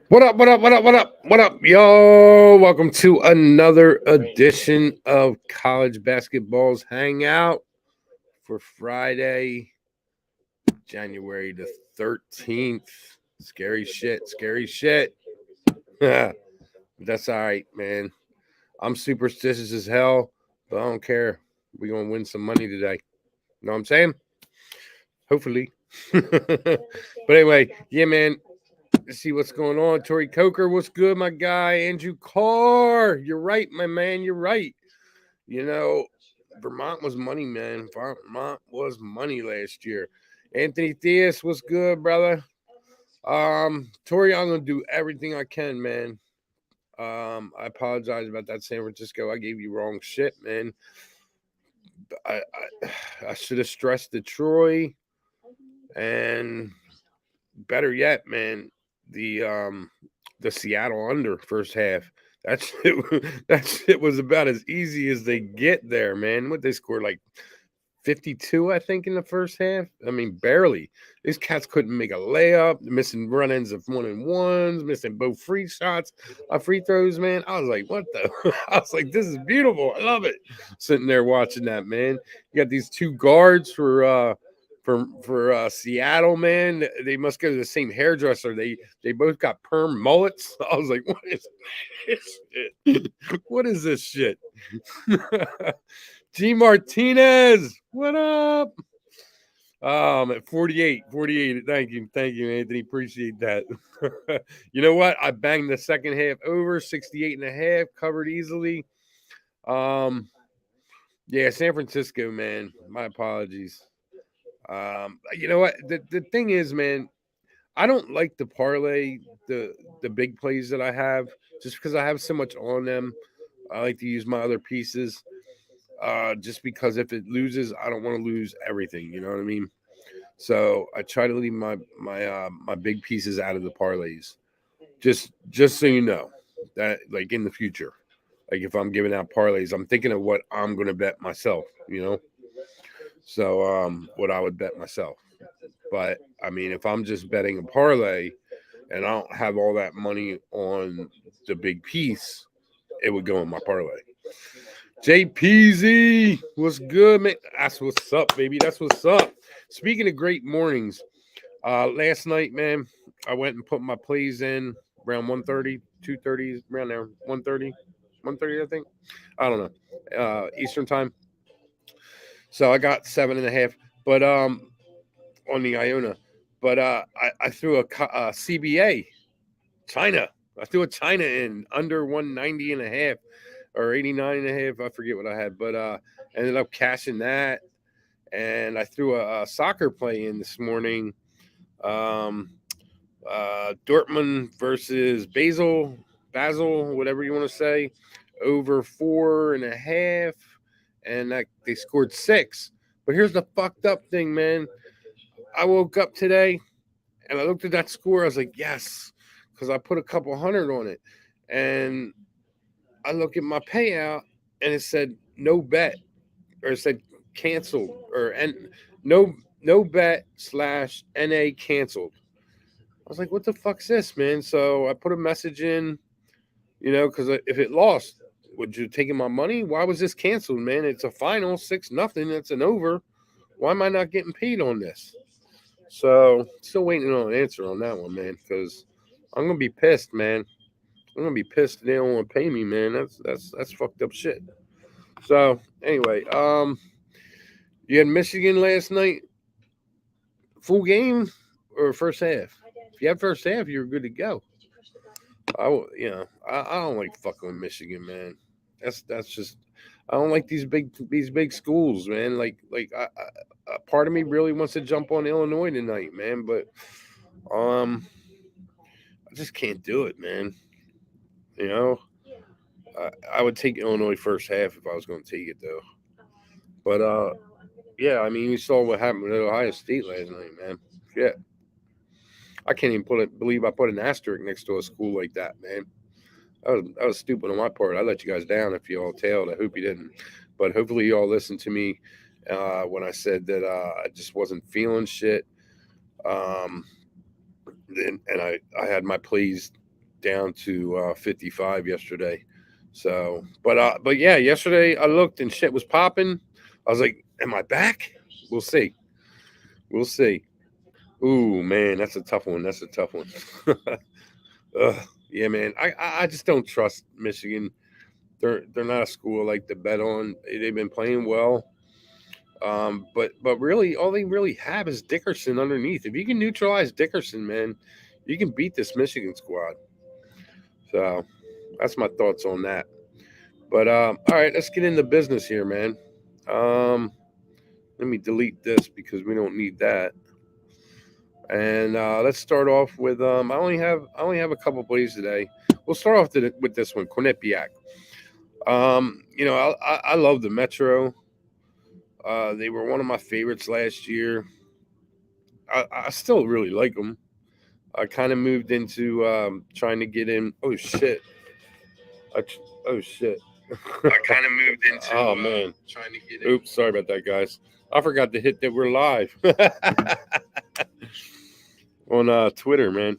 What up, what up, what up, what up, what up, yo? Welcome to another edition of College Basketball's Hangout for Friday, January the 13th. Scary shit, scary shit. That's all right, man. I'm superstitious as hell, but I don't care. We're going to win some money today. You know what I'm saying? Hopefully. But anyway, yeah, man. Let's see what's going on. Tori Coker, what's good, my guy? Andrew Carr, you're right, my man. You're right. You know, Vermont was money, man. Vermont was money last year. Anthony Theus, what's good, brother? Tori, I'm gonna do everything I can, man. I apologize about that San Francisco. I gave you wrong shit, man. I should have stressed the Troy, and better yet, man, the Seattle under first half. That shit, that shit was about as easy as they get there, man. What they scored like 52, I think, in the first half. I mean, barely. These cats couldn't make a layup, missing run ins of 1-and-1s, missing both free shots, free throws, man. I was like, what the? I was like, this is beautiful. I love it. Sitting there watching that, man. You got these two guards for Seattle, man. They must go to the same hairdresser. They both got perm mullets. I was like, what is this shit? What is this shit? G Martinez, what up? I'm at 48, 48. Thank you, Anthony. Appreciate that. You know what? I banged the second half over 68 and a half, covered easily. Um, yeah, San Francisco, man. My apologies. You know what? The thing is, man, I don't like to parlay the big plays that I have just because I have so much on them. I like to use my other pieces. Just because if it loses, I don't want to lose everything. You know what I mean? So I try to leave my big pieces out of the parlays. Just so you know that, like, in the future, like if I'm giving out parlays, I'm thinking of what I'm going to bet myself. You know, so what I would bet myself. But I mean, if I'm just betting a parlay and I don't have all that money on the big piece, it would go in my parlay. JPZ, what's good, man? That's what's up, baby. That's what's up. Speaking of great mornings, last night, man, I went and put my plays in around 1:30, 2:30, around there, 1:30, 1:30, I think. I don't know. Eastern time. So I got 7.5, but on the Iona. But I threw a CBA, China. I threw a China in under 190 and a half or 89 and a half. I forget what I had, but ended up cashing that. And I threw a soccer play in this morning. Um, Dortmund versus Basel, whatever you want to say, over 4.5. And they scored 6. But here's the fucked up thing, man. I woke up today and I looked at that score. I was like, yes, because I put a couple hundred on it. And I look at my payout and it said no bet, or it said canceled, or and no bet slash NA canceled. I was like, what the fuck's this, man? So I put a message in, because if it lost, would you taking my money? Why was this canceled, man? It's a final 6-0. That's an over. Why am I not getting paid on this? So still waiting on an answer on that one, man, because I'm gonna be pissed, man. I'm gonna be pissed they don't want to pay me, man. That's fucked up shit. So anyway, you had Michigan last night, full game or first half? If you had first half, you were good to go. I don't like fucking with Michigan, man. That's just I don't like these big schools, man. Part of me really wants to jump on Illinois tonight, man, but um, I just can't do it, man. You know, I would take Illinois first half if I was going to take it though. But yeah, I mean, we saw what happened with Ohio State last night, man. Yeah, I can't even believe I put an asterisk next to a school like that, man. That was stupid on my part. I let you guys down if you all tailed. I hope you didn't, but hopefully you all listened to me when I said that I just wasn't feeling shit. Um, and I had my plays down to 55 yesterday. So, but yeah, yesterday I looked and shit was popping. I was like, "Am I back?" We'll see. We'll see. Ooh, man, that's a tough one. That's a tough one. Ugh, yeah, man. I just don't trust Michigan. They're not a school I like to bet on. They've been playing well. But really, all they really have is Dickerson underneath. If you can neutralize Dickerson, man, you can beat this Michigan squad. So that's my thoughts on that. But all right, let's get into business here, man. Um, let me delete this because we don't need that. And let's start off with I only have a couple plays today. We'll start off with this one, Quinnipiac. I love the Metro. They were one of my favorites last year. I still really like them. I kind of moved into trying to get in. Oh shit! Oh shit! I kind of moved into. Oh man! Trying to get in. Oops, sorry about that, guys. I forgot to hit that we're live on Twitter, man.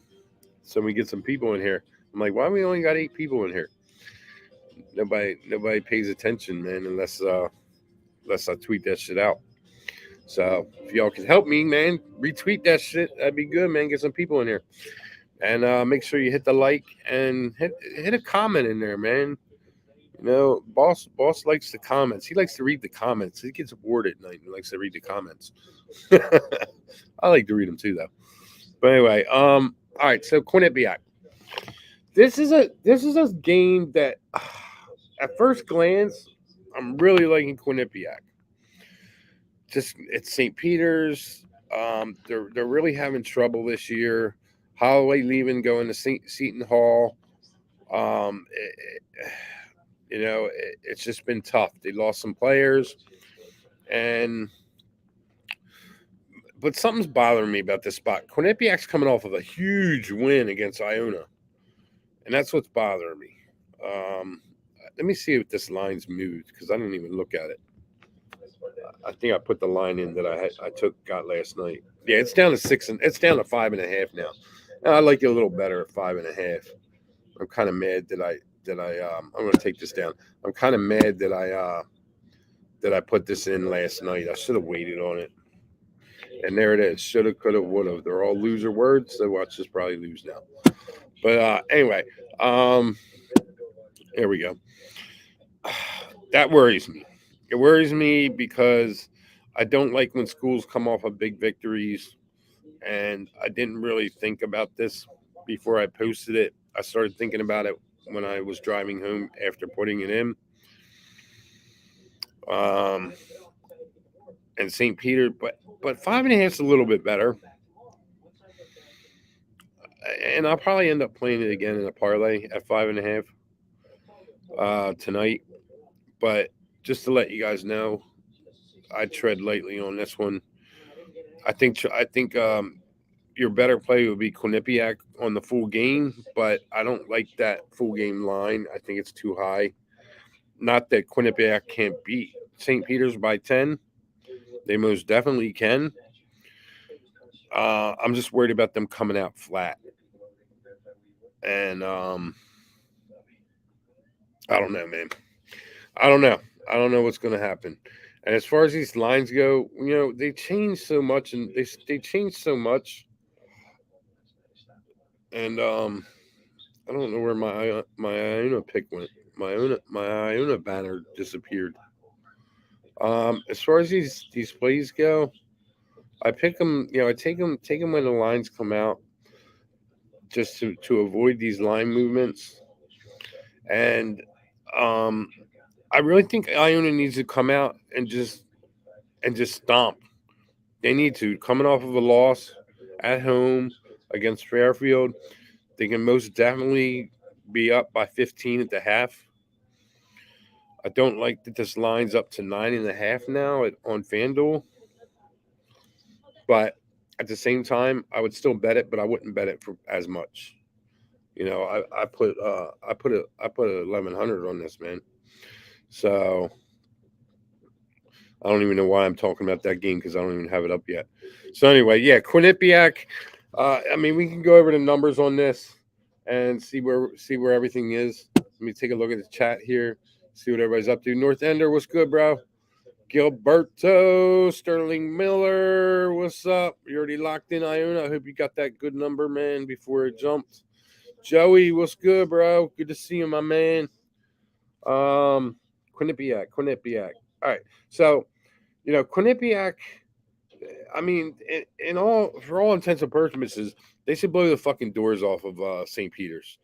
So we get some people in here. I'm like, why we only got 8 people in here? Nobody pays attention, man, unless I tweet that shit out. So if y'all can help me, man, retweet that shit. That'd be good, man. Get some people in here, and make sure you hit the like and hit a comment in there, man. You know, boss likes the comments. He likes to read the comments. He gets bored at night and likes to read the comments. I like to read them too, though. But anyway, all right. So Quinnipiac. This is a game that, at first glance, I'm really liking Quinnipiac. Just it's St. Peter's. They're really having trouble this year. Holloway leaving, going to Seton Hall. Um, it, it's just been tough. They lost some players, and but something's bothering me about this spot. Quinnipiac's coming off of a huge win against Iona, and that's what's bothering me. Let me see if this line's moved because I didn't even look at it. I think I put the line in that I got last night. Yeah, it's down to 6 and it's down to 5.5 now. And I like it a little better at 5.5. I'm kind of mad I'm going to take this down. I'm kind of mad that I put this in last night. I should have waited on it. And there it is. Shoulda, coulda, woulda. They're all loser words. So watch this probably lose now. But anyway, here we go. That worries me. It worries me because I don't like when schools come off of big victories. And I didn't really think about this before I posted it. I started thinking about it when I was driving home after putting it in. And St. Peter, but 5.5 is a little bit better. And I'll probably end up playing it again in a parlay at 5.5 tonight. But just to let you guys know, I tread lightly on this one. I think your better play would be Quinnipiac on the full game, but I don't like that full game line. I think it's too high. Not that Quinnipiac can't beat St. Peter's by 10. They most definitely can. I'm just worried about them coming out flat. And I don't know, man. I don't know. I don't know what's going to happen. And as far as these lines go, they change so much, and they change so much. And I don't know where my Iona pick went. My Iona banner disappeared. As far as these plays go, I pick them. I take them when the lines come out, just to avoid these line movements. And I really think Iona needs to come out and just stomp. They need to, coming off of a loss at home against Fairfield. They can most definitely be up by 15 at the half. I don't like that this line's up to 9.5 now on FanDuel. But at the same time, I would still bet it, but I wouldn't bet it for as much. I put 1,100 on this, man. So I don't even know why I'm talking about that game because I don't even have it up yet. So anyway, yeah, Quinnipiac. We can go over the numbers on this, and see where everything is. Let me take a look at the chat here, see what everybody's up to. North Ender, what's good, bro? Gilberto, Sterling Miller, what's up? You already locked in, Iona. I hope you got that good number, man, before it jumped. Joey, what's good, bro? Good to see you, my man. Quinnipiac. All right, so Quinnipiac. I mean, in all for all intents and purposes, they should blow the fucking doors off of St. Peter's.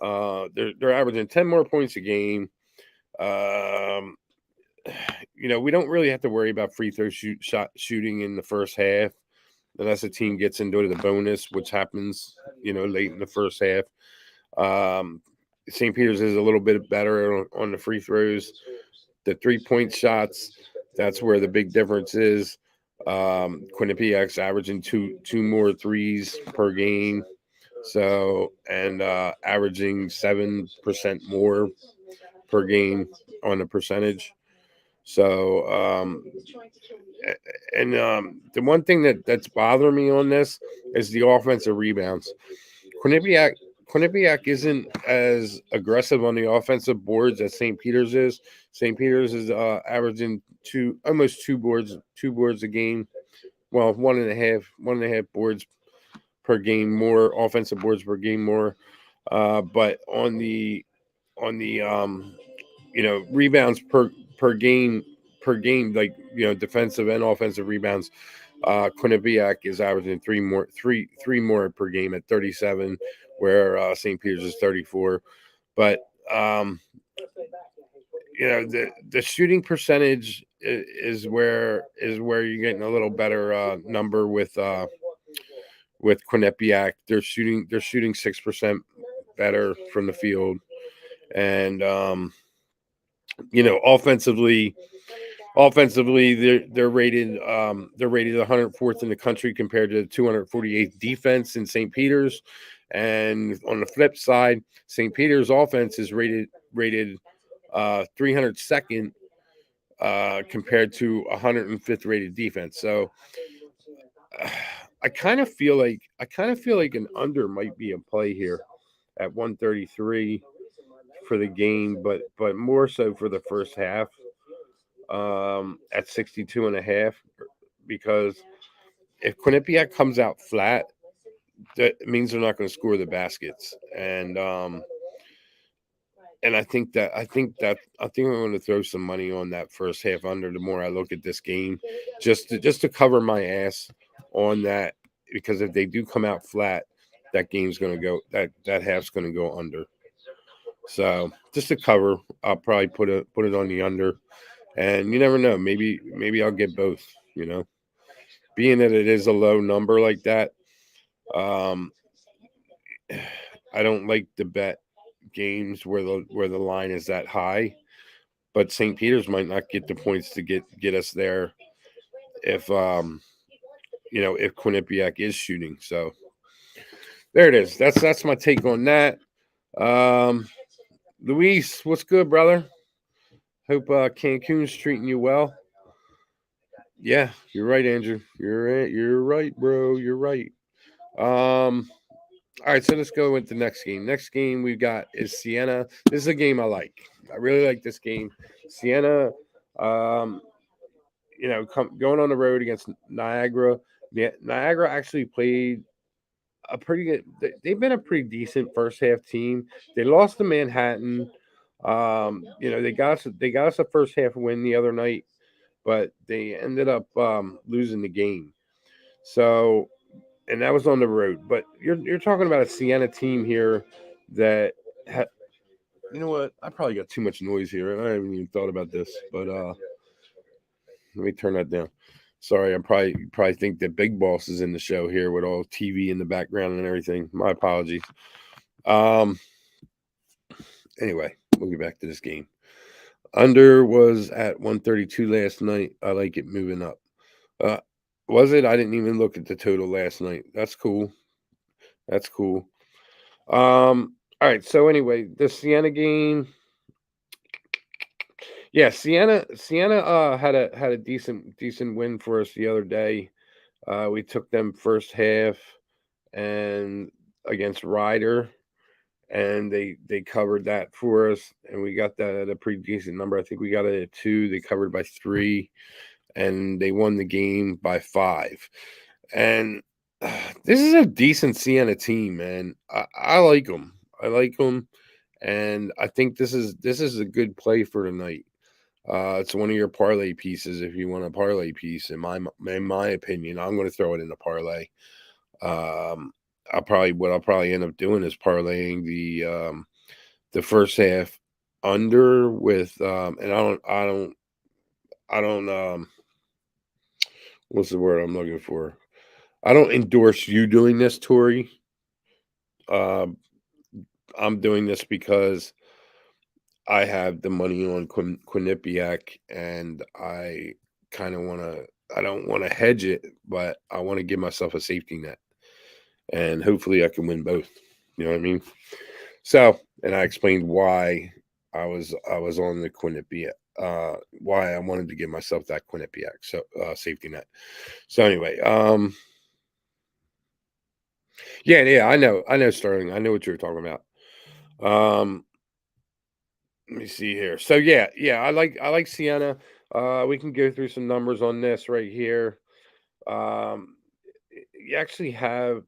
They're averaging 10 more points a game. Um, we don't really have to worry about free throw shooting in the first half, unless a team gets into the bonus, which happens, late in the first half. St. Peter's is a little bit better on the free throws. The 3-point shots, that's where the big difference is. Quinnipiac's averaging two more threes per game, so and averaging 7% more per game on the percentage. So the one thing that's bothering me on this is the offensive rebounds. Quinnipiac Quinnipiac isn't as aggressive on the offensive boards as St. Peter's is. St. Peter's is averaging almost two boards a game. Well, one and a half boards per game more, offensive boards per game more. But on the rebounds per game, like defensive and offensive rebounds, Quinnipiac is averaging three more per game at 37, where St. Peter's is 34. But the shooting percentage is where you're getting a little better number with Quinnipiac. They're shooting 6% better from the field, and offensively. Offensively, they're rated 104th in the country compared to the 248th defense in St. Peter's. And on the flip side, St. Peter's offense is rated 302nd compared to 105th rated defense. So I kind of feel like an under might be in play here at 133 for the game, but more so for the first half. At 62.5, because if Quinnipiac comes out flat, that means they're not going to score the baskets, and I think I'm going to throw some money on that first half under. The more I look at this game, just to cover my ass on that, because if they do come out flat, that game's going to go that half's going to go under. So just to cover, I'll probably put it on the under. And you never know. Maybe I'll get both. Being that it is a low number like that, um, I don't like to bet games where the line is that high. But St. Peter's might not get the points to get us there if Quinnipiac is shooting. So there it is. That's my take on that. Luis, what's good, brother? Hope Cancun's treating you well. Yeah, you're right, Andrew. You're right, bro. You're right. All right, so let's go with the next game. Next game we got is Siena. This is a game I like. I really like this game. Siena, going on the road against Niagara. Yeah, Niagara actually played a pretty good. They've been a pretty decent first half team. They lost to Manhattan. They got us a first half win the other night, but they ended up losing the game. So, and that was on the road. But you're talking about a Siena team here that you know what? I probably got too much noise here. I haven't even thought about this, but let me turn that down. Sorry, you probably think that Big Boss is in the show here with all TV in the background and everything. My apologies. Anyway, we'll get back to this game. Under was at 132 last night. I like it moving up. Was it? I didn't even look at the total last night. That's cool. All right. So anyway, the Siena game. Yeah, Siena had a decent win for us the other day. We took them first half and against Ryder, and they covered that for us, and we got that at a pretty decent number. I think we got it at 2. They covered by 3, and they won the game by 5. And this is a decent Sienna team, man. I like them. I like them, and I think this is a good play for tonight. It's one of your parlay pieces if you want a parlay piece. In my opinion, I'm going to throw it in the parlay. Um, I'll probably end up doing is parlaying the first half under with and I don't what's the word I'm looking for? I don't endorse you doing this, Tori. Um, I'm doing this because I have the money on Quinnipiac, and I kind of want to. I don't want to hedge it, but I want to give myself a safety net, and hopefully, I can win both. You know what I mean? So, and I explained why I was on the Quinnipiac, why I wanted to give myself that Quinnipiac safety net. So anyway, yeah, I know, Sterling, I know what you're talking about. Um, Let me see here. So yeah, I like Sienna. We can go through some numbers on this right here. Um, you actually have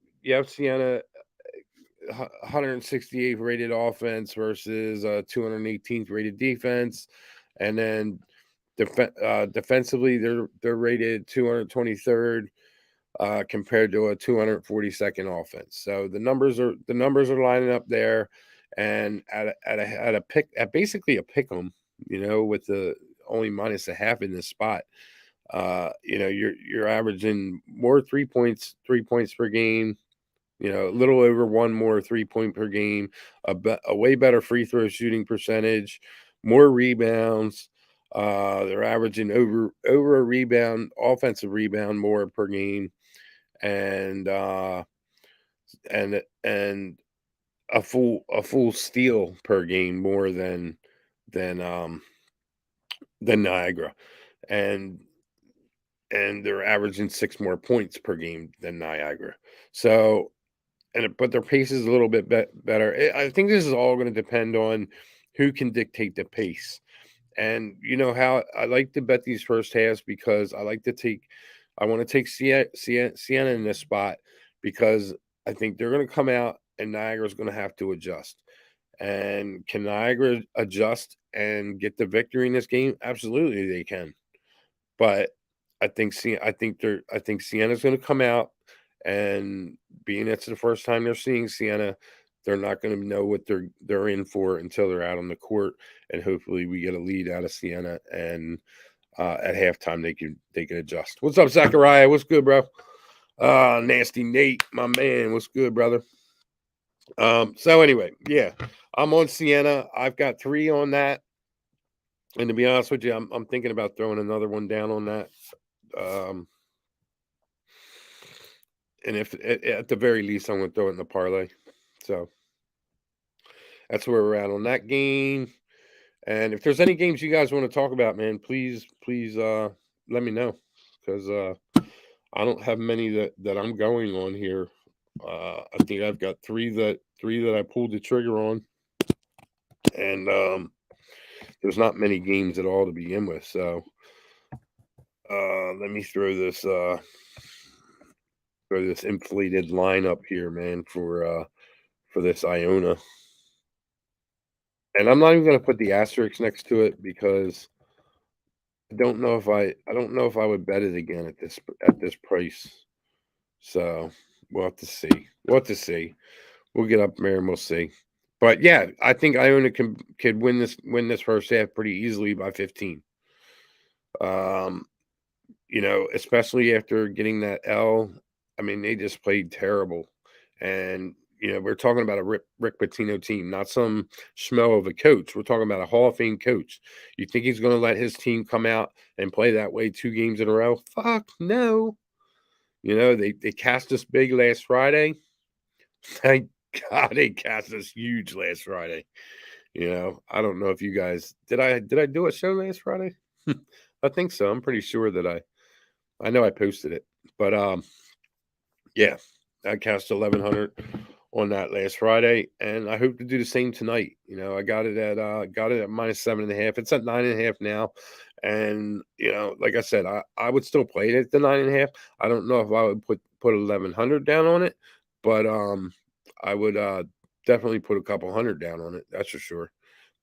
Sienna 168th rated offense versus 218th rated defense, and then defensively they're rated 223rd compared to a 242nd offense. So the numbers are lining up there, and at a pick at basically a pick 'em, with the only minus a half in this spot. You're averaging more 3 points per game. A little over one more 3 point per game, a way better free throw shooting percentage, more rebounds. They're averaging over a rebound, offensive rebound more per game, and and a full steal per game more than than Niagara, and they're averaging 6 more points per game than Niagara. So, but their pace is a little bit better. I think this is all going to depend on who can dictate the pace. And you know how I like to bet these first halves because I want to take Sienna in this spot because I think they're going to come out and Niagara's going to have to adjust. And can Niagara adjust and get the victory in this game? Absolutely, they can. But I think Sienna's going to come out, and being it's the first time they're seeing Sienna, they're not going to know what they're in for until they're out on the court, and hopefully we get a lead out of Sienna, and at halftime they can adjust. What's up, Zachariah? What's good, bro? Nasty Nate, my man. What's good, brother? So anyway, yeah, I'm on Sienna. I've got 3 on that, and to be honest with you, I'm thinking about throwing another one down on that. Um, and if at the very least, I'm going to throw it in the parlay. So that's where we're at on that game. And if there's any games you guys want to talk about, man, please let me know because I don't have many that I'm going on here. I think I've got three that I pulled the trigger on, and there's not many games at all to begin with. So let me throw this inflated lineup here, man, for this Iona. And I'm not even going to put the asterisk next to it because I don't know if I would bet it again at this price. So we'll have to see. We'll have to see. We'll get up there and we'll see. But yeah, I think Iona could win this first half pretty easily by 15. Um, especially after getting that L. I mean, they just played terrible. And we're talking about a Rick Pitino team, not some schmo of a coach. We're talking about a Hall of Fame coach. You think he's going to let his team come out and play that way 2 games in a row? Fuck no. They cast us big last Friday. Thank God they cast us huge last Friday. I don't know if you guys did I do a show last Friday? I think so. I'm pretty sure that I know I posted it. But yeah, I cast 1100 on that last Friday, and I hope to do the same tonight. I got it at -7.5. It's at 9.5 now, and like I said, I would still play it at the 9.5. I don't know if I would put 1,100 down on it, but I would definitely put a couple hundred down on it. That's for sure.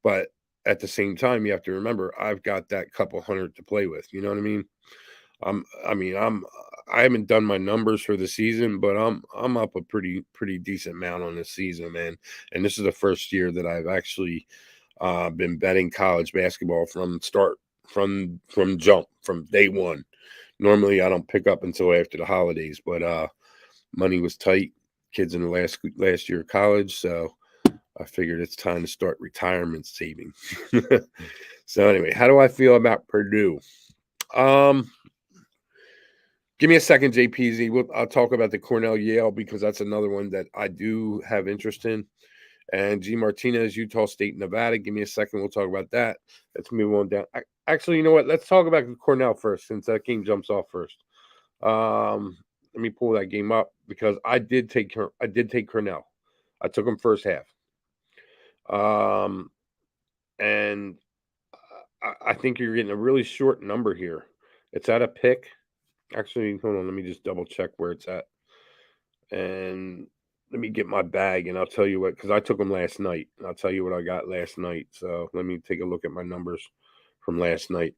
But at the same time, you have to remember I've got that couple hundred to play with. You know what I mean? I mean, I haven't done my numbers for the season, but I'm up a pretty decent amount on this season, man. And this is the first year that I've actually been betting college basketball from start, from jump, from day one. Normally, I don't pick up until after the holidays, but money was tight. Kids in the last year of college, so I figured it's time to start retirement saving. So anyway, how do I feel about Purdue? Um, Give me a second, JPZ. I'll talk about the Cornell Yale because that's another one that I do have interest in. And G Martinez, Utah State, Nevada. Give me a second. We'll talk about that. Let's move on down. Actually, you know what? Let's talk about Cornell first, since that game jumps off first. Let me pull that game up because I did take Cornell. I took them first half. And I think you're getting a really short number here. It's at a pick. Actually, hold on. Let me just double check where it's at. And let me get my bag and I'll tell you what, because I took them last night. And I'll tell you what I got last night. So let me take a look at my numbers from last night.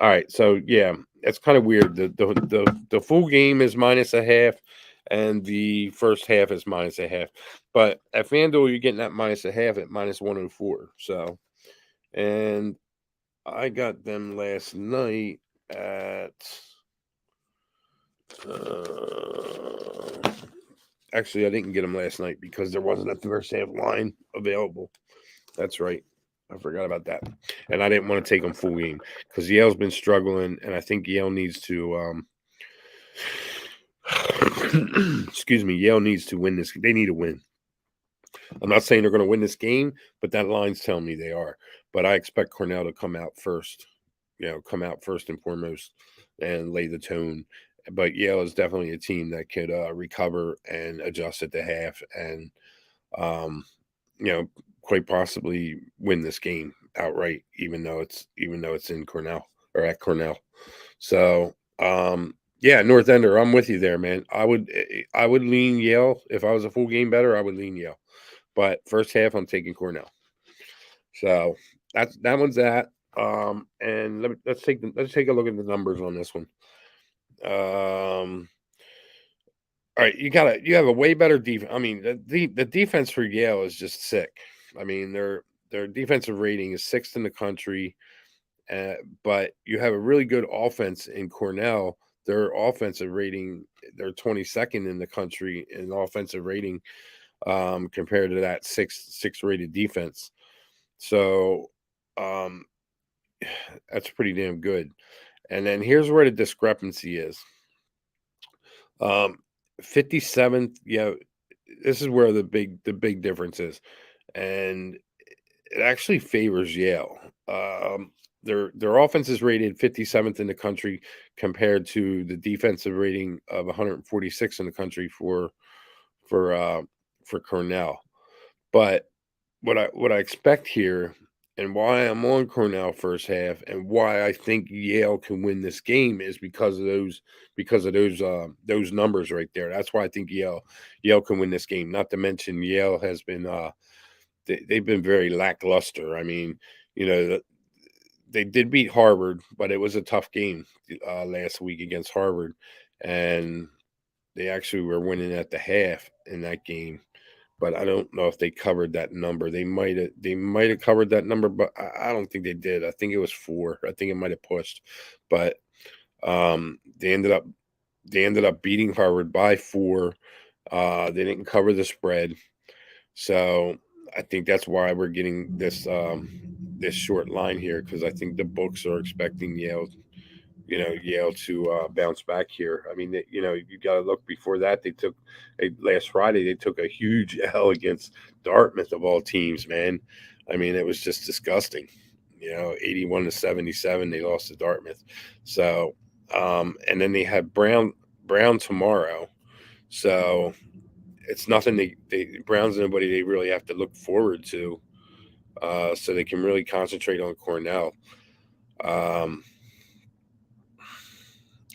All right. So yeah, it's kind of weird. The full game is -0.5 and the first half is -0.5. But at FanDuel, you're getting that -0.5 at -104. So, and I got them last night at actually, I didn't get them last night because there wasn't a first half line available. That's right. I forgot about that. And I didn't want to take them full game because Yale's been struggling, and I think Yale needs to excuse me, Yale needs to win this. They need to win. I'm not saying they're going to win this game, but that line's telling me they are. But I expect Cornell to come out first, come out first and foremost and lay the tone. But Yale is definitely a team that could recover and adjust at the half and, um, quite possibly win this game outright, even though it's in Cornell or at Cornell. So, yeah, North Ender, I'm with you there, man. I would lean Yale if I was a full game better. I would lean Yale, but first half I'm taking Cornell. So that one's that. And let's take a look at the numbers on this one. All right, you have a way better defense. I mean, the defense for Yale is just sick. I mean, their defensive rating is sixth in the country, but you have a really good offense in Cornell. Their offensive rating, they're 22nd in the country in offensive rating, compared to that six rated defense. So, um, that's pretty damn good. And then here's where the discrepancy is. 57th, this is where the big difference is, and it actually favors Yale. Their offense is rated 57th in the country compared to the defensive rating of 146 in the country for uh, for Cornell. But what I expect here, and why I'm on Cornell first half, and why I think Yale can win this game is because of those numbers right there. That's why I think Yale can win this game. Not to mention Yale has been they've been very lackluster. I mean, they did beat Harvard, but it was a tough game last week against Harvard, and they actually were winning at the half in that game. But I don't know if they covered that number. They might have covered that number, but I don't think they did. I think it was 4. I think it might have pushed, but they ended up beating Harvard by 4. They didn't cover the spread, so I think that's why we're getting this short line here, because I think the books are expecting Yale to bounce back here. I mean, you got to look before that. Last Friday they took a huge L against Dartmouth of all teams, man. I mean, it was just disgusting. 81-77, they lost to Dartmouth. So, and then they have Brown tomorrow. So it's nothing they Brown's nobody they really have to look forward to, so they can really concentrate on Cornell. Um,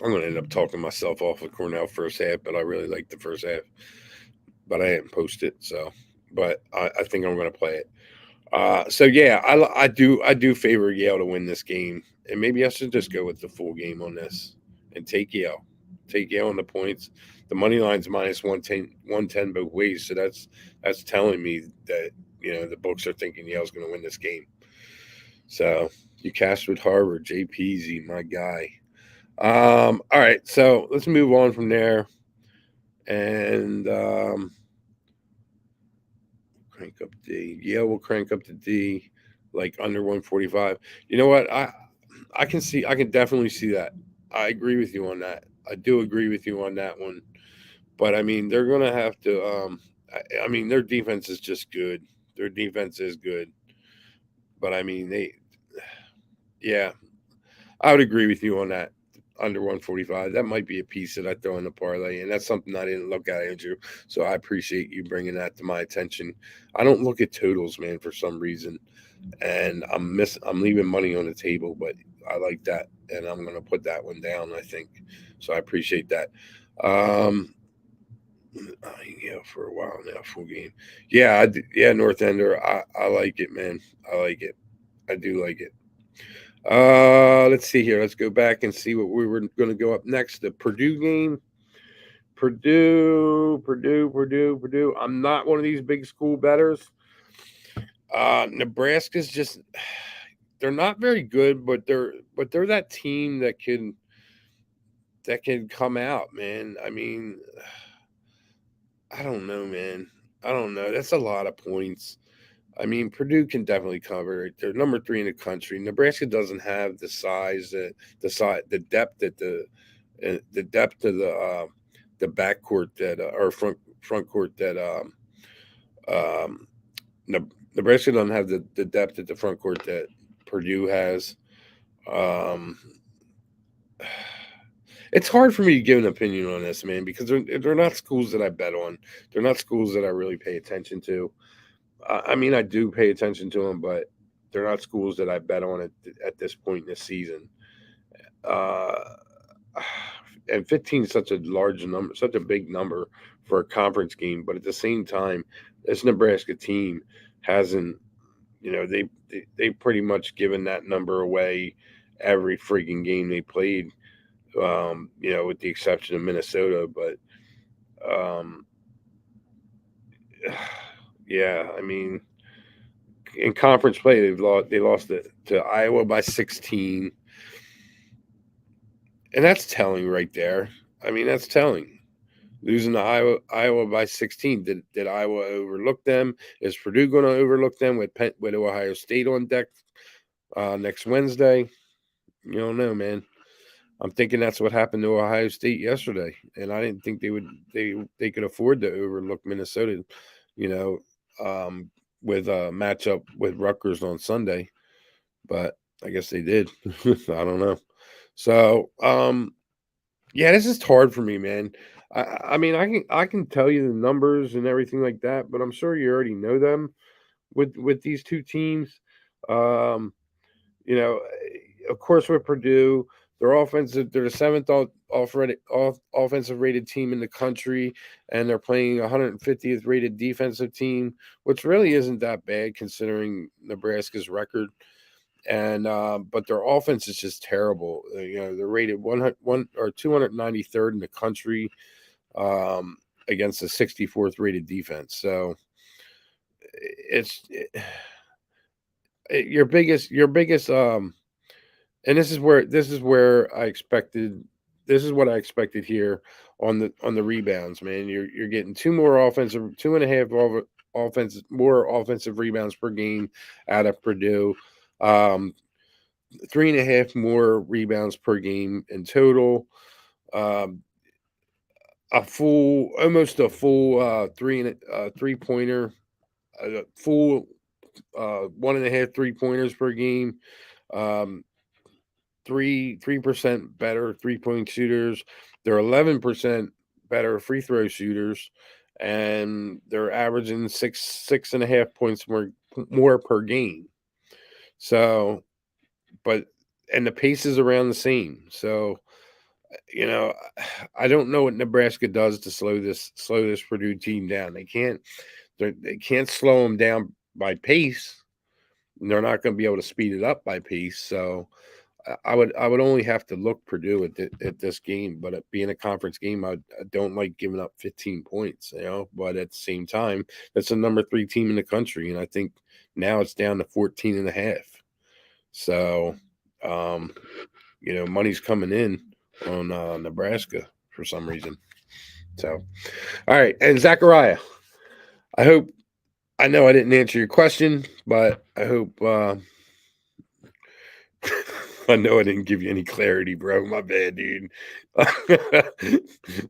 I'm going to end up talking myself off of Cornell first half, but I really like the first half. But I didn't post it, so. But I think I'm going to play it. So yeah, I do favor Yale to win this game, and maybe I should just go with the full game on this and take Yale. Take Yale on the points. The money line's minus 110 both ways, so that's telling me that the books are thinking Yale's going to win this game. So you cashed with Harvard, JPZ, my guy. All right, so let's move on from there and crank up D. Yale will crank up the D like under 145. You know what? I can definitely see that. I agree with you on that. I do agree with you on that one. But I mean, they're gonna have to. I mean, their defense is just good. Their defense is good. But I mean, yeah, I would agree with you on that. Under 145, that might be a piece that I throw in the parlay, and that's something I didn't look at, Andrew. So I appreciate you bringing that to my attention. I don't look at totals, man, for some reason, and I'm leaving money on the table, but I like that, and I'm gonna put that one down. I think so. I appreciate that. Um, yeah, for a while now, full game. Yeah, yeah, North Ender. I like it, man. I like it. I do like it. Let's see here. Let's go back and see what we were going to go up next. The Purdue game. Purdue. I'm not one of these big school betters. Nebraska's just they're not very good, but they're that team that can come out, man. I mean, I don't know, man. I don't know. That's a lot of points. I mean, Purdue can definitely cover it. They're number 3 in the country. Nebraska doesn't have the depth that the depth of the backcourt that or front court that um, Nebraska doesn't have the depth at the front court that Purdue has. Um, it's hard for me to give an opinion on this, man, because they're not schools that I bet on. They're not schools that I really pay attention to. I mean, I do pay attention to them, but they're not schools that I bet on at this point in the season. Uh, and 15 is such a large number, such a big number for a conference game. But at the same time, this Nebraska team hasn't, they pretty much given that number away every freaking game they played. With the exception of Minnesota, but um, yeah, I mean, in conference play, they lost it to Iowa by 16, and that's telling right there. I mean, that's telling. Losing to Iowa by 16. Did Iowa overlook them? Is Purdue going to overlook them with Ohio State on deck next Wednesday? You don't know, man. I'm thinking that's what happened to Ohio State yesterday, and I didn't think they could afford to overlook Minnesota. You know, um, with a matchup with Rutgers on Sunday, but I guess they did. I don't know. So, yeah, this is hard for me, man. I mean, I can tell you the numbers and everything like that, but I'm sure you already know them with these two teams. Um, of course, with Purdue, they're the seventh offensive rated team in the country, and they're playing 150th rated defensive team, which really isn't that bad considering Nebraska's record. And but their offense is just terrible. They're rated 293rd in the country um, against a 64th rated defense. So it's your biggest and this is where I expected this is what I expected here on the rebounds, man. You're getting two and a half offensive rebounds per game out of Purdue. Um, 3.5 more rebounds per game in total. Um, almost a full 3 pointer, a full 1.5 3 pointers per game. Um, 3% better 3-point shooters. They're 11% better free throw shooters, and they're averaging 6.5 points more per game. So, but and the pace is around the same. So, you know, I don't know what Nebraska does to slow this Purdue team down. They can't slow them down by pace. They're not going to be able to speed it up by pace. So I would only have to look Purdue at this game, but it being a conference game, I don't like giving up 15 points. But at the same time, that's the number 3 team in the country, and I think now it's down to 14.5. So, um, money's coming in on Nebraska for some reason. So, all right, and Zachariah, I hope I know I didn't answer your question, but I hope. I know I didn't give you any clarity, bro. My bad, dude.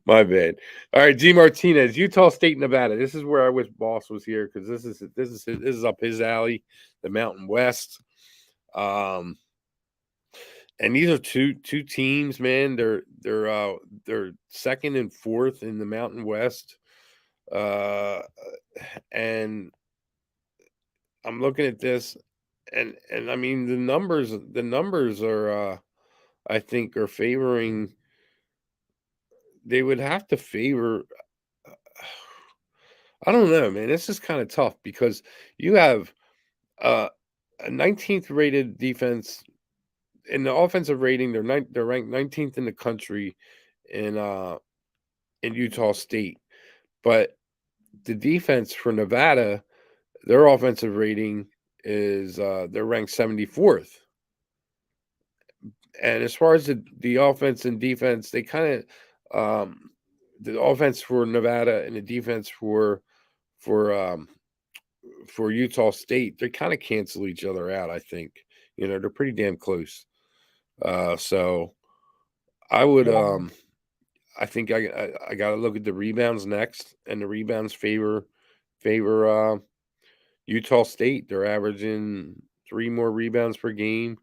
My bad. All right, G Martinez, Utah State, Nevada. This is where I wish Boss was here because this is up his alley, the Mountain West. And these are two teams, man. They're second and fourth in the Mountain West. Uh, and I'm looking at this, and I mean the numbers are I think are favoring. They would have to favor. I don't know, man. This is kind of tough because you have uh, a 19th rated defense in the offensive rating. They're ranked 19th in the country in Utah State, but the defense for Nevada, their offensive rating is they're ranked 74th. And as far as the offense and defense, they kind of the offense for Nevada and the defense for um, for Utah State, they kind of cancel each other out. I think they're pretty damn close. So I would I think I got to look at the rebounds next, and the rebounds favor Utah State. They're averaging 3 more rebounds per game.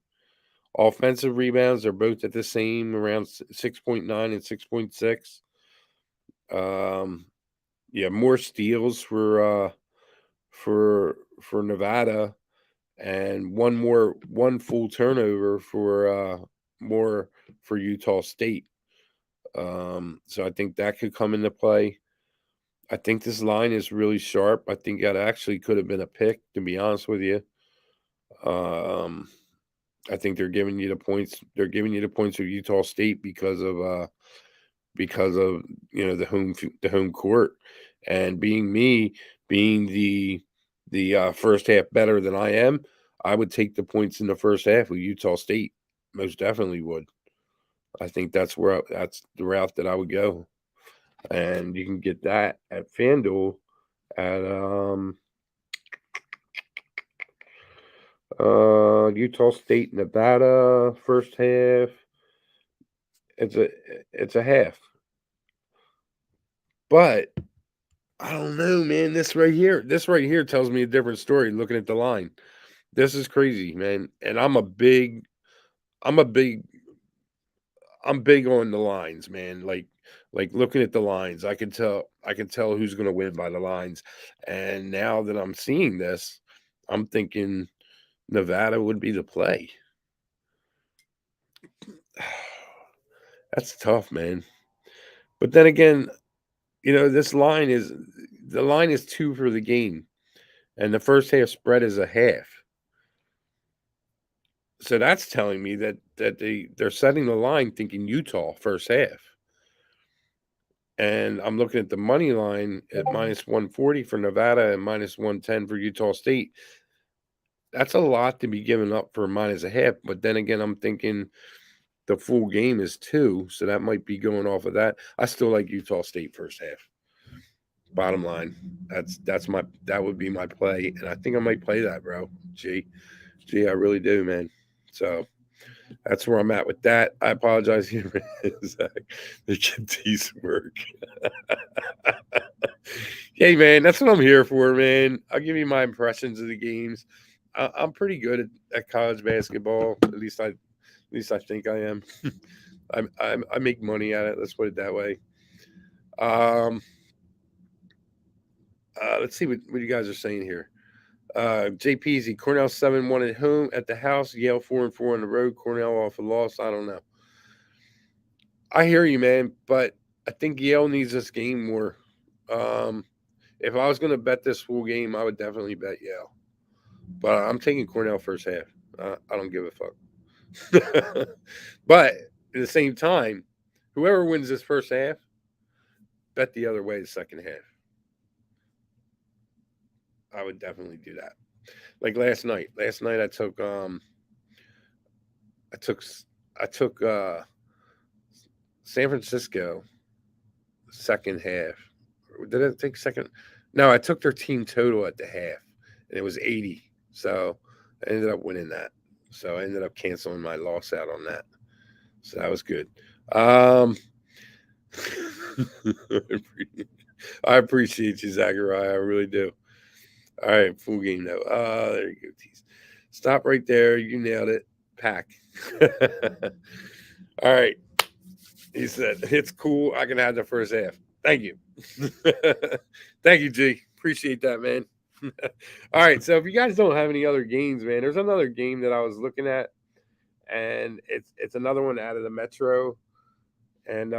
Offensive rebounds are both at the same, around 6.9 and 6.6. Um, yeah, more steals for Nevada, and one full turnover more for Utah State. So I think that could come into play. I think this line is really sharp. I think that actually could have been a pick, to be honest with you. Um, I think they're giving you the points. They're giving you the points of Utah State because of the home court, and being the first half better than I am. I would take the points in the first half of Utah State. Most definitely would. I think that's the route that I would go, and you can get that at FanDuel at Utah State, Nevada first half. It's a half, but I don't know, man. This right here tells me a different story. Looking at the line, this is crazy, man. And I'm a big, I'm big on the lines, man. Like looking at the lines, I can tell who's going to win by the lines. And now that I'm seeing this, I'm thinking Nevada would be the play. That's tough, man. But then again, this line is 2 for the game, and the first half spread is a half. So that's telling me that they're setting the line thinking Utah first half. And I'm looking at the money line at minus 140 for Nevada and minus 110 for Utah State. That's a lot to be given up for minus a half. But then again, I'm thinking the full game is 2, so that might be going off of that. I still like Utah State first half. Bottom line, that would be my play, and I think I might play that, bro. Gee, I really do, man. So that's where I'm at with that. I apologize here, Zach. They get decent work. Hey, man, that's what I'm here for, man. I'll give you my impressions of the games. I'm pretty good at college basketball. At least I think I am. I make money at it. Let's put it that way. Um, Let's see what you guys are saying here. JPZ, Cornell 7-1 at home at the house. Yale 4-4 on the road. Cornell off a loss. I don't know. I hear you, man, but I think Yale needs this game more. Um, if I was going to bet this full game, I would definitely bet Yale. But I'm taking Cornell first half. I don't give a fuck. But at the same time, whoever wins this first half, bet the other way the second half. I would definitely do that. Like last night. Last night I took I took San Francisco second half. Did I take second? No, I took their team total at the half, and it was 80. So I ended up winning that. So I ended up canceling my loss out on that. So that was good. Um, I appreciate you, Zachariah. I really do. All right, full game though. There you go, tease. Stop right there. You nailed it. Pack. All right. He said, it's cool. I can have the first half. Thank you. Thank you, G. Appreciate that, man. All right. So if you guys don't have any other games, man, there's another game that I was looking at, and it's another one out of the Metro. And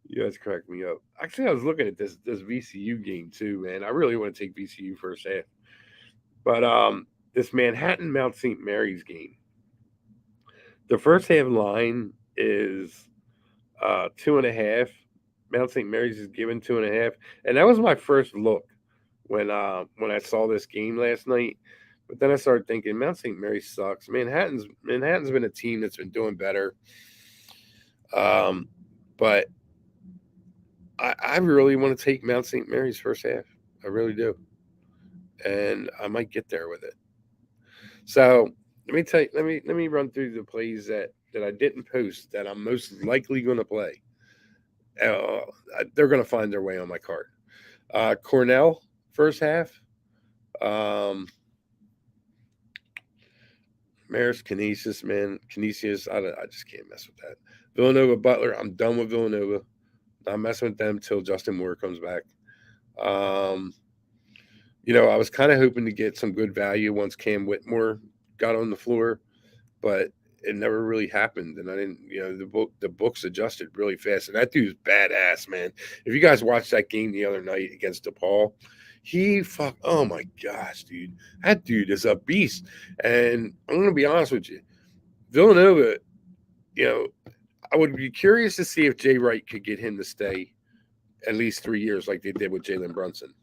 you guys cracked me up. Actually, I was looking at this VCU game too, man. I really want to take VCU first half. But this Manhattan Mount St. Mary's game. The first half line is 2.5. Mount St. Mary's is given 2.5, and that was my first look when I saw this game last night. But then I started thinking Mount St. Mary's sucks. Manhattan's been a team that's been doing better, but I really want to take Mount St. Mary's first half. I really do, and I might get there with it. So let me tell you, let me run through the plays that I didn't post that I'm most likely going to play. Uh, they're going to find their way on my card. Cornell first half. Um, Maris Canisius, man, Canisius. I just can't mess with that. Villanova Butler. I'm done with Villanova. Not messing with them till Justin Moore comes back. Um, I was kind of hoping to get some good value once Cam Whitmore got on the floor, but it never really happened. And I didn't, the books adjusted really fast. And that dude's badass, man. If you guys watched that game the other night against DePaul, oh my gosh, dude. That dude is a beast. And I'm going to be honest with you. Villanova, you know, I would be curious to see if Jay Wright could get him to stay at least 3 years like they did with Jalen Brunson.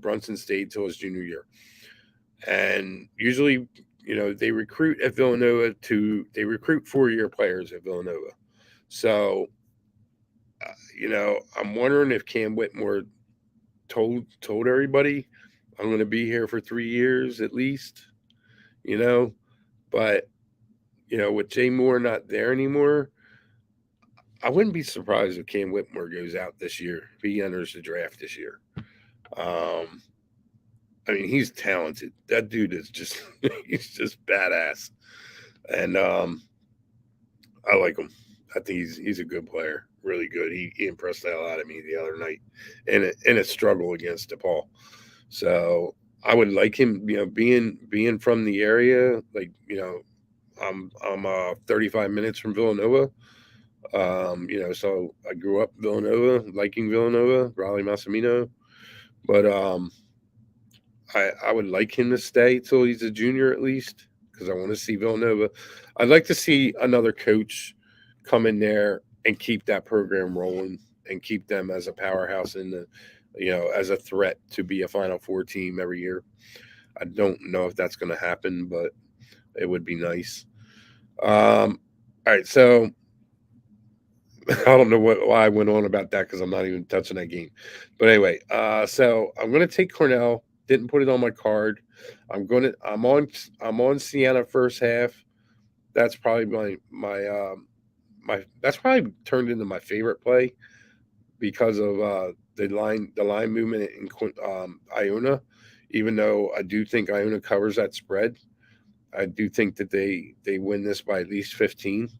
Brunson stayed till his junior year. And usually, they recruit at Villanova they recruit 4-year players at Villanova. So, I'm wondering if Cam Whitmore told everybody I'm going to be here for 3 years at least, but with Jay Moore not there anymore, I wouldn't be surprised if Cam Whitmore goes out this year, if he enters the draft this year. I mean, he's talented. That dude is just he's just badass. And I like him. I think he's a good player. Really good. He impressed the hell out of me the other night in a struggle against DePaul. So I would like him, being from the area, like, I'm 35 minutes from Villanova. So I grew up Villanova, liking Villanova, Raleigh Massimino. But I would like him to stay till he's a junior at least, because I want to see Villanova. I'd like to see another coach come in there and keep that program rolling and keep them as a powerhouse as a threat to be a Final Four team every year. I don't know if that's going to happen, but it would be nice. All right, so I don't know why I went on about that because I'm not even touching that game. But anyway, so I'm going to take Cornell. Didn't put it on my card. I'm on Siena first half. That's probably my that's probably turned into my favorite play because of the line movement in Iona. Even though I do think Iona covers that spread, I do think that they win this by at least 15.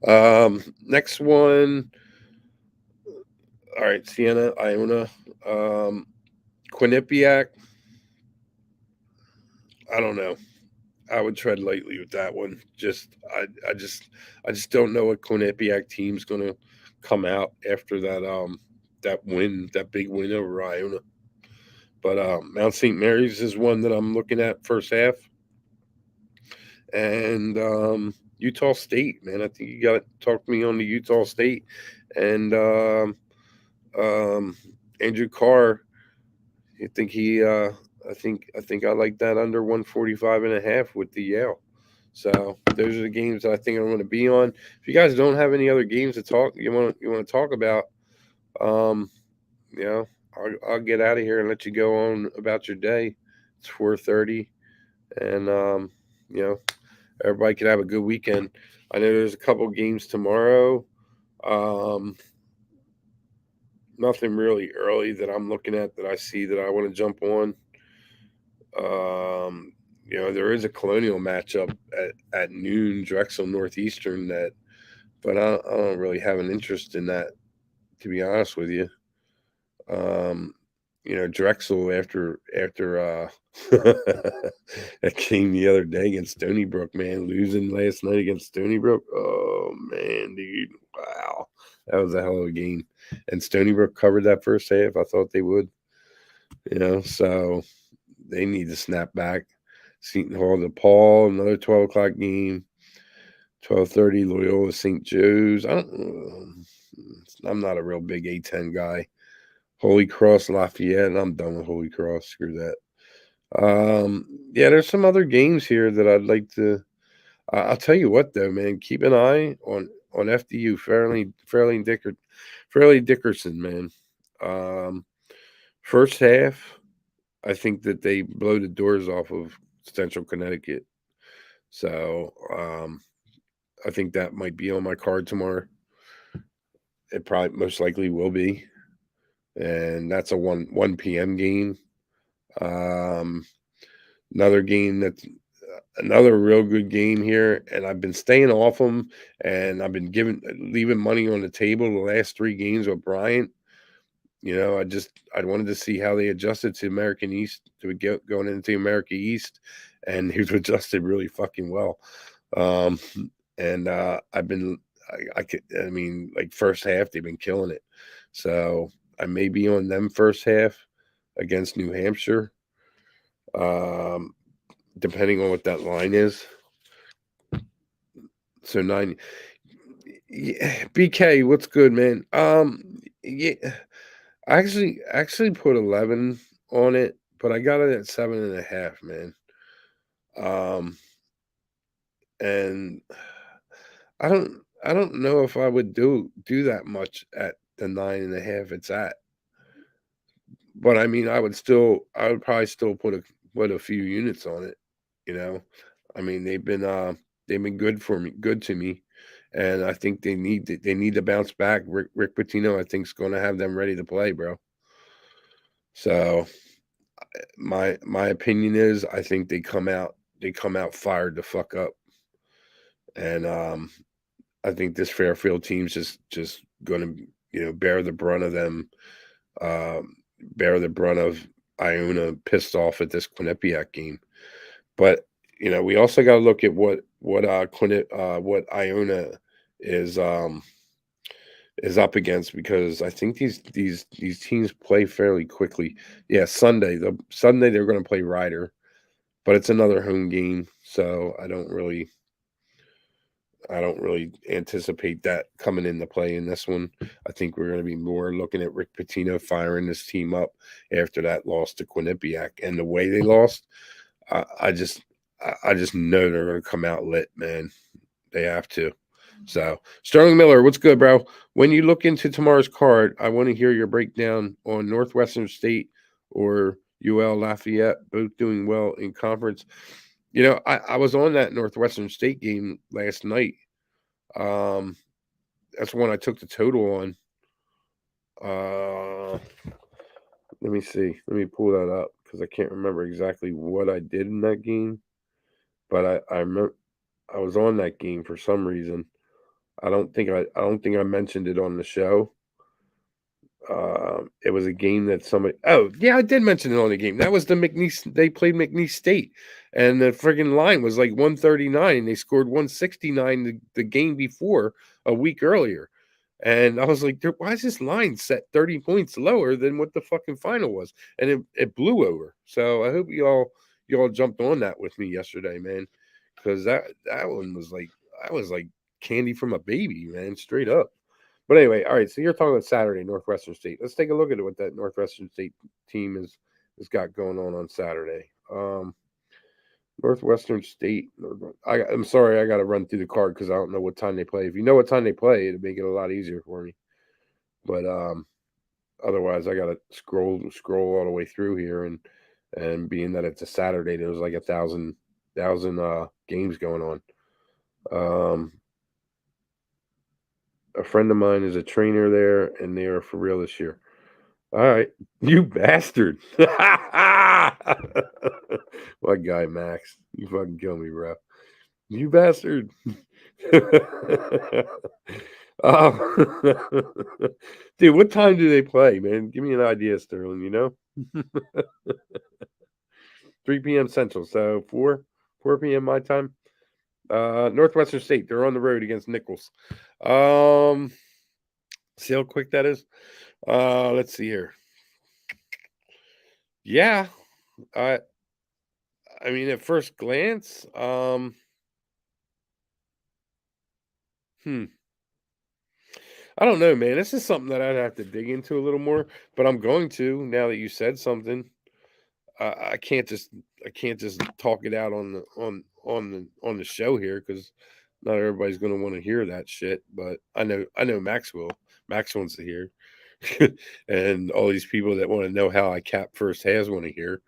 Next one, All right, Sienna, Iona, um, Quinnipiac. I don't know. I would tread lightly with that one. I just don't know what Quinnipiac team's going to come out after that win, that big win over Iona. But Mount St. Mary's is one that I'm looking at first half, and Utah State, man. I think you got to talk to me on the Utah State and um, Andrew Carr. I think I like that under 145 and a half with the Yale. So those are the games that I think I'm going to be on. If you guys don't have any other games to talk you want to talk about, um, you know, I'll get out of here and let you go on about your day. It's 4:30, and you know, everybody can have a good weekend. I know there's a couple games tomorrow. Um, Nothing really early that I'm looking at that I see that I want to jump on. Um, there is a Colonial matchup at noon, Drexel Northeastern. But I don't really have an interest in that, to be honest with you. Um, Drexel after that game the other day against Stony Brook, man, losing last night against Stony Brook. Oh man, dude, wow, that was a hell of a game. And Stony Brook covered that first half. I thought they would, so they need to snap back. Seton Hall DePaul, another 12 o'clock game. 12:30 Loyola St. Joe's. I'm not a real big A10 guy. Holy Cross Lafayette. I'm done with Holy Cross. Screw that. Yeah, there's some other games here that I'd like to. I'll tell you what though, man. Keep an eye on FDU Fairleigh Dickerson, man. Um, First half, I think that they blow the doors off of Central Connecticut. So I think that might be on my card tomorrow. It probably most likely will be, and that's a one p.m. game. Um, Another game that's another real good game here, and I've been staying off them, and I've been leaving money on the table the last three games with Bryant. I wanted to see how they adjusted to American East to get going into America East, and they've adjusted really fucking well. Um, and I've been, I mean, like first half they've been killing it. So I may be on them first half against New Hampshire, um, depending on what that line is. So nine, yeah, BK, what's good, man? Yeah, I actually put 11 on it, but I got it at 7.5, man. Um, and I don't know if I would do that much at the 9.5 it's at. But I mean, I would probably still put a few units on it. You know, I mean, they've been good to me, and I think they need to bounce back. Rick Pitino, I think, is going to have them ready to play, bro. So my opinion is, I think they come out fired to fuck up, and I think this Fairfield team's just going to bear the brunt of them, um, bear the brunt of Iona pissed off at this Quinnipiac game. But we also got to look at what Iona is um, is up against, because I think these teams play fairly quickly. Yeah, Sunday they're going to play Ryder, but it's another home game, so I don't really anticipate that coming into play in this one. I think we're going to be more looking at Rick Pitino firing this team up after that loss to Quinnipiac, and the way they lost. I just know they're going to come out lit, man. They have to. So, Sterling Miller, what's good, bro? When you look into tomorrow's card, I want to hear your breakdown on Northwestern State or UL Lafayette, both doing well in conference. I was on that Northwestern State game last night. Um, that's one I took the total on. Uh, Let me see. Let me pull that up because I can't remember exactly what I did in that game. But I remember I was on that game for some reason. I don't think I mentioned it on the show. It was a game that somebody. Oh yeah, I did mention it on the game. That was the McNeese. They played McNeese State, and the friggin' line was like 139, and they scored 169 the game before a week earlier. And I was like, why is this line set 30 points lower than what the fucking final was? And it blew over. So I hope y'all jumped on that with me yesterday, man, because that one was like I was like candy from a baby, man, straight up. But anyway, all right. So you're talking about Saturday, Northwestern State. Let's take a look at what that Northwestern State team has got going on Saturday. Northwestern State. I'm sorry, I got to run through the card because I don't know what time they play. If you know what time they play, it'd make it a lot easier for me. But otherwise, I got to scroll all the way through here, and being that it's a Saturday, there's like a thousand games going on. A friend of mine is a trainer there, and they are for real this year. All right, you bastard! What guy, Max? You fucking kill me, bro. You bastard! um, dude, what time do they play, man? Give me an idea, Sterling. 3 p.m. Central, so 4 p.m. my time. Northwestern State. They're on the road against Nichols. See how quick that is. Let's see here. Yeah, I mean, at first glance, hmm, I don't know, man. This is something that I'd have to dig into a little more, but I'm going to now that you said something. I can't just talk it out on the show here because not everybody's going to want to hear that shit. But I know Max will. Max wants to hear, and all these people that want to know how I cap first halves want to hear.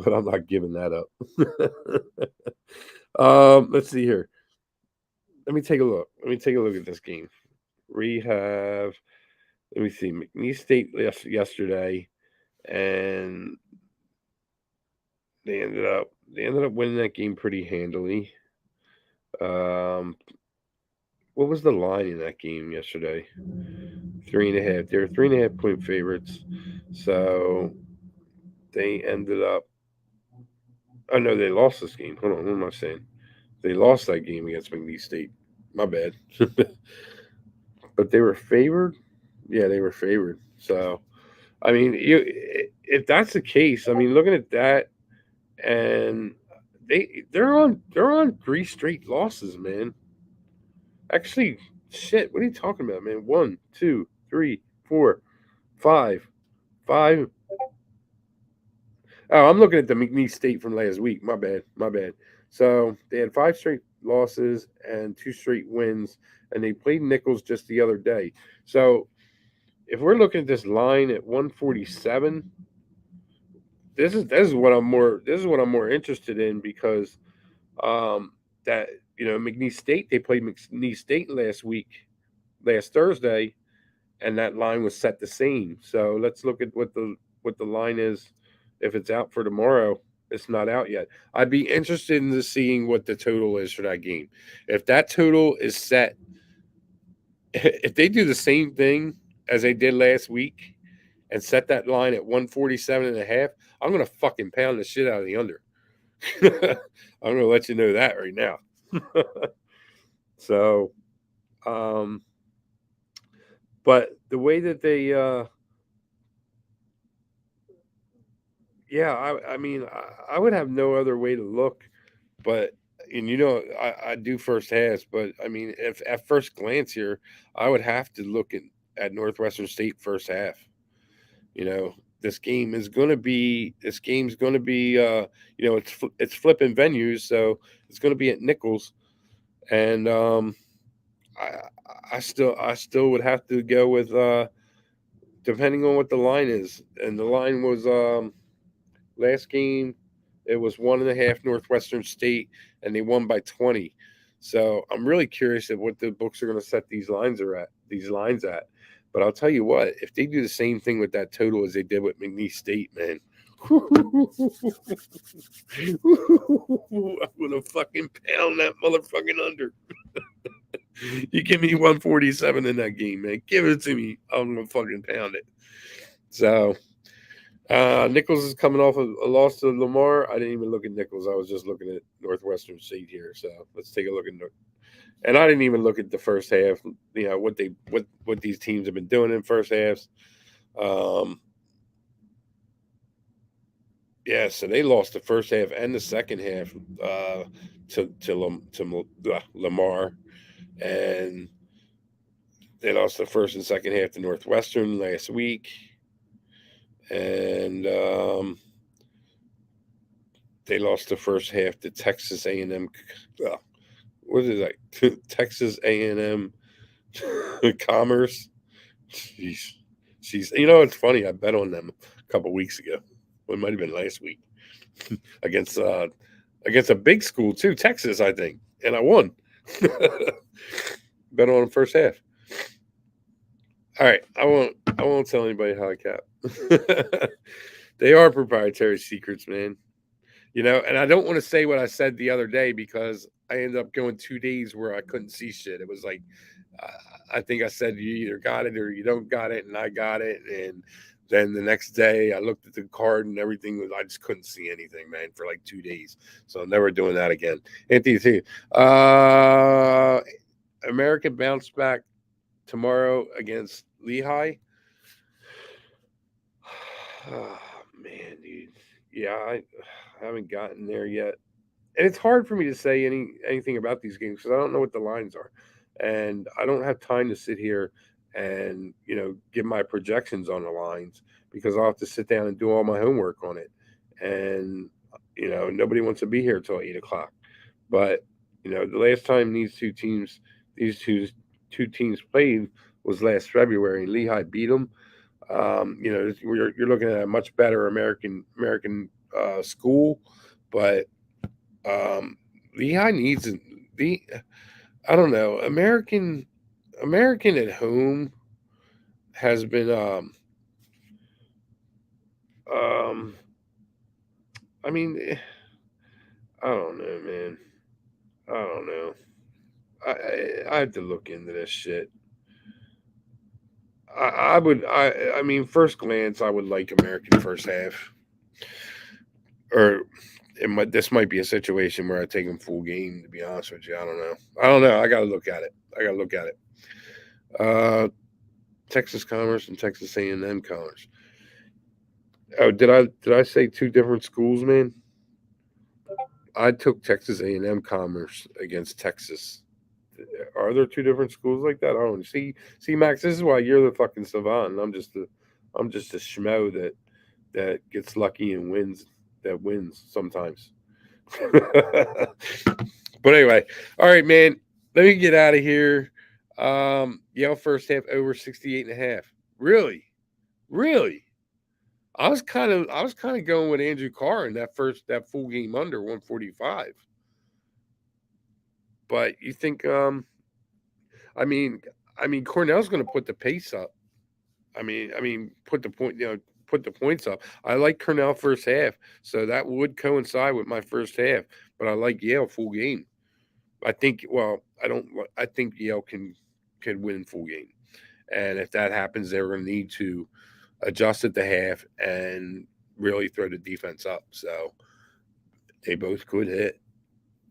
But I'm not giving that up. Let's see here. Let me take a look. Let me take a look at this game. We have. Let me see. McNeese State yesterday, and they ended up winning that game pretty handily. Um, what was the line in that game yesterday? 3.5. They were 3.5 point favorites, so they ended up. Oh no, they lost this game. Hold on, what am I saying? They lost that game against McNeese State. My bad. But they were favored. Yeah, they were favored. So I mean, if that's the case, I mean, looking at that, and they're on 3 straight losses, man. Actually, shit. What are you talking about, man? One, two, three, four, five, five. Oh, I'm looking at the McNeese State from last week. My bad. My bad. So they had 5 straight losses and 2 straight wins, and they played Nichols just the other day. So if we're looking at this line at 147, this is what I'm more interested in because that McNeese State, they played McNeese State last Thursday, and that line was set the same. So let's look at what the line is. If it's out for tomorrow, it's not out yet. I'd be interested in seeing what the total is for that game. If that total is set, if they do the same thing as they did last week and set that line at 147.5, I'm gonna fucking pound the shit out of the under. I'm gonna let you know that right now. So, um, but the way that they, yeah, I mean, I would have no other way to look, but and I do first halves, but I mean, if at first glance here, I would have to look at Northwestern State first half. You know, this game's going to be it's flipping venues, so it's going to be at Nichols, and I I still would have to go with depending on what the line is, and the line was last game it was 1.5 Northwestern State, and they won by 20. So I'm really curious at what the books are going to set these lines at. But I'll tell you what, if they do the same thing with that total as they did with McNeese State, man, I'm gonna fucking pound that motherfucking under. You give me 147 in that game, man. Give it to me. I'm gonna fucking pound it. So Nichols is coming off of a loss to Lamar. I didn't even look at Nichols. I was just looking at Northwestern State here. So let's take a look at and I didn't even look at the first half. You know what these teams have been doing in first halves. Um, yeah, so they lost the first half and the second half to Lamar, and they lost the first and second half to Northwestern last week, and they lost the first half to Texas A&M. What is that? Texas A&M Commerce. Jeez. You know, it's funny. I bet on them a couple weeks ago. Well, it might have been last week against a big school too, Texas, I think, and I won. Bet on the first half. All right, I won't tell anybody how I cap. They are proprietary secrets, man. You know, and I don't want to say what I said the other day because I ended up going 2 days where I couldn't see shit. It was like uh, I think I said you either got it or you don't got it, and I got it. And then the next day I looked at the card and everything was I just couldn't see anything, man, for like 2 days. So I'm never doing that again. Anthony, American bounce back tomorrow against Lehigh. Oh, man, dude. Yeah, I haven't gotten there yet. And it's hard for me to say anything about these games because I don't know what the lines are, and I don't have time to sit here and give my projections on the lines because I'll have to sit down and do all my homework on it, and nobody wants to be here till 8 o'clock. But the last time these two teams played was last February, and Lehigh beat them. You're looking at a much better American school, but Lehigh needs the I don't know American at home has been um I mean I don't know, man. I don't know. I have to look into this shit. I mean, first glance I would like American first half, or this might be a situation where I take them full game. To be honest with you, I don't know. I gotta look at it. Texas Commerce and Texas A&M Commerce. Oh, did I say two different schools, man? I took Texas A&M Commerce against Texas. Are there two different schools like that? I don't see, Max. This is why you're the fucking savant, and I'm just a schmo that gets lucky and wins sometimes. But anyway, all right, man. Let me get out of here. Yale first half over 68.5. Really? Really? I was kind of going with Andrew Carr in that full game under 145. But you think I mean Cornell's going to put the pace up. Put the put the points up. I like Cornell first half, so that would coincide with my first half. But I like Yale full game. I think. Well, I don't. I think Yale can win full game, and if that happens, they're going to need to adjust at the half and really throw the defense up. So they both could hit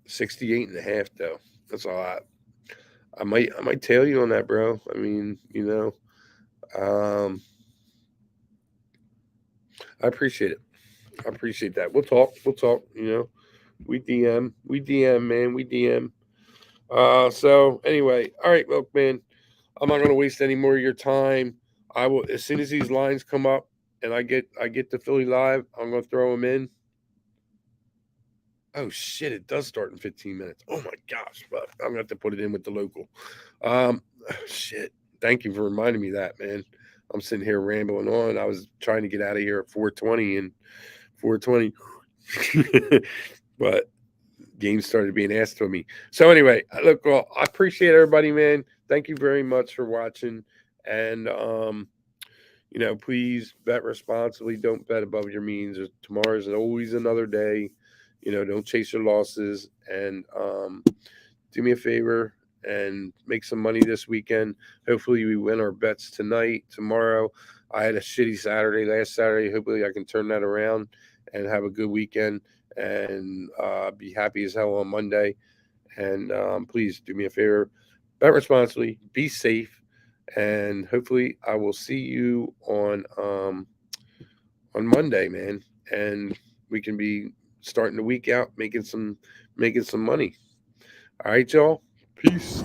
68.5 though. That's a lot. I might tail you on that, bro. Um, I appreciate it. I appreciate that. We'll talk. We'll talk. We DM, man. We DM. So anyway, all right, look, man. I'm not gonna waste any more of your time. I will as soon as these lines come up and I get the Philly live. I'm gonna throw them in. Oh shit! It does start in 15 minutes. Oh my gosh! But I'm gonna have to put it in with the local. Shit. Thank you for reminding me that, man. I'm sitting here rambling on. I was trying to get out of here at 4:20 and 4:20, but games started being asked of me. So anyway, look, well, I appreciate everybody, man. Thank you very much for watching, and please bet responsibly. Don't bet above your means. Tomorrow's always another day. Don't chase your losses, and do me a favor and make some money this weekend. Hopefully, we win our bets tonight, tomorrow. I had a shitty Saturday last Saturday. Hopefully, I can turn that around and have a good weekend and be happy as hell on Monday. And please do me a favor, bet responsibly, be safe, and hopefully, I will see you on Monday, man, and we can be starting the week out making some money. All right, y'all. Peace.